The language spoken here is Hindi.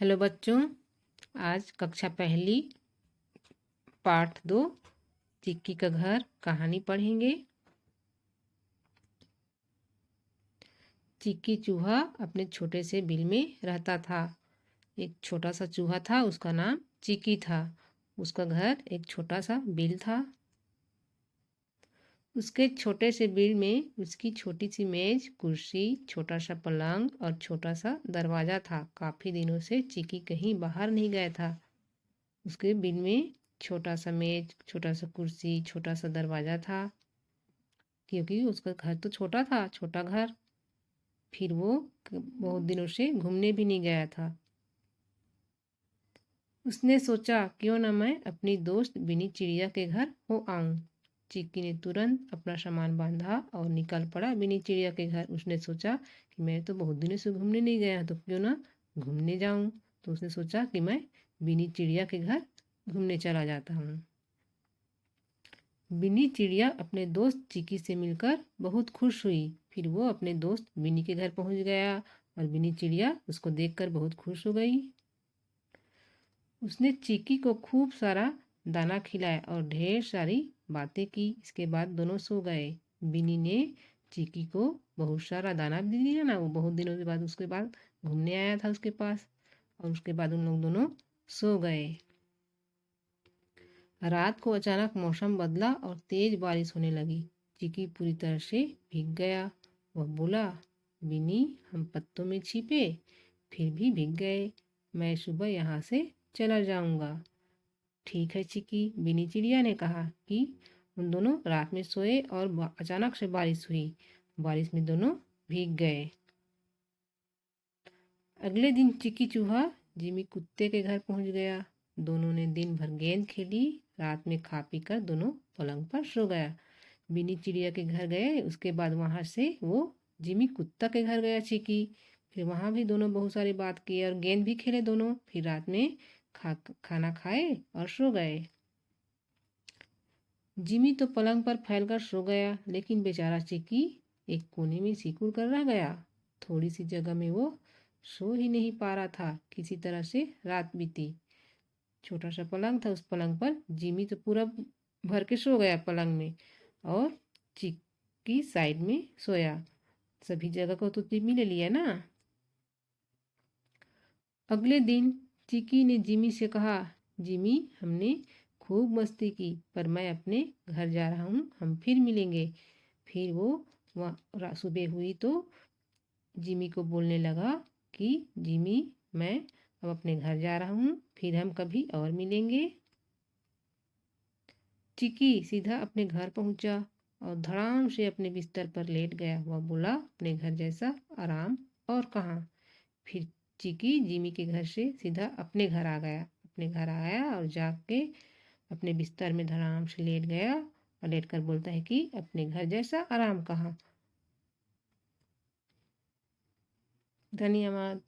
हेलो बच्चों, आज कक्षा पहली पाठ 2 चिक्की का घर कहानी पढ़ेंगे। चिक्की चूहा अपने छोटे से बिल में रहता था। एक छोटा सा चूहा था, उसका नाम चिक्की था। उसका घर एक छोटा सा बिल था। उसके छोटे से बिल में उसकी छोटी सी मेज, कुर्सी, छोटा सा पलंग और छोटा सा दरवाज़ा था। काफ़ी दिनों से चिक्की कहीं बाहर नहीं गया था। उसके बिल में छोटा सा मेज, छोटा सा कुर्सी, छोटा सा दरवाज़ा था, क्योंकि उसका घर तो छोटा था, छोटा घर। फिर वो बहुत दिनों से घूमने भी नहीं गया था। उसने सोचा, क्यों ना मैं अपनी दोस्त बिनी चिड़िया के घर हो आऊं। चिक्की ने तुरंत अपना सामान बांधा और निकल पड़ा बिनी चिड़िया के घर। उसने सोचा कि मैं तो बहुत दिनों से घूमने नहीं गया, तो क्यों ना घूमने जाऊं। तो उसने सोचा कि मैं बिनी चिड़िया के घर घूमने चला जाता हूँ। बिनी चिड़िया अपने दोस्त चिक्की से मिलकर बहुत खुश हुई। फिर वो अपने दोस्त बिनी के घर पहुंच गया और बिनी चिड़िया उसको देखकर बहुत खुश हो गई। उसने चिक्की को खूब सारा दाना खिलाया और ढेर सारी बातें की। इसके बाद दोनों सो गए। बिनी ने चिक्की को बहुत सारा दाना भी दिया ना, वो बहुत दिनों के बाद उसके बाद घूमने आया था उसके पास। और उसके बाद उन लोग दोनों सो गए। रात को अचानक मौसम बदला और तेज बारिश होने लगी। चिक्की पूरी तरह से भीग गया। वह बोला, बिनी, हम पत्तों में छिपे, फिर भी भीग गए। मैं सुबह यहाँ से चला जाऊंगा। ठीक है चिक्की, बिनी चिड़िया ने कहा कि उन दोनों रात में सोए और अचानक से बारिश हुई। बारिश में दोनों भीग गए। अगले दिन चिक्की चूहा जिमी कुत्ते के घर पहुंच गया। दोनों ने दिन भर गेंद खेली। रात में खा पी कर दोनों पलंग पर सो गया। बिनी चिड़िया के घर गए, उसके बाद वहां से वो जिमी कुत्ता के घर गया चिक्की। फिर वहां भी दोनों बहुत सारी बात की और गेंद भी खेले दोनों। फिर रात में खाना खाए और सो गए। जिमी तो पलंग पर फैलकर सो गया, लेकिन बेचारा चिक्की एक कोने में सिकुड़ कर रह गया। थोड़ी सी जगह में वो सो ही नहीं पा रहा था। किसी तरह से रात बीती। छोटा सा पलंग था, उस पलंग पर जिमी तो पूरा भर के सो गया पलंग में, और चिक्की साइड में सोया। सभी जगह को तो जिमी ले लिया ना। अगले दिन चिक्की ने जिमी से कहा, जिमी, हमने खूब मस्ती की, पर मैं अपने घर जा रहा हूँ, हम फिर मिलेंगे। फिर वो वह सुबह हुई तो जिमी को बोलने लगा कि जिमी, मैं अब अपने घर जा रहा हूँ, फिर हम कभी और मिलेंगे। चिक्की सीधा अपने घर पहुंचा और धड़ाम से अपने बिस्तर पर लेट गया। वह बोला, अपने घर जैसा आराम और कहाँ। फिर चिक्की जिमी के घर से सीधा अपने घर आ गया। अपने घर आया और जाग के अपने बिस्तर में धड़ाम से लेट गया और लेट कर बोलता है कि अपने घर जैसा आराम कहाँ। धन्यवाद।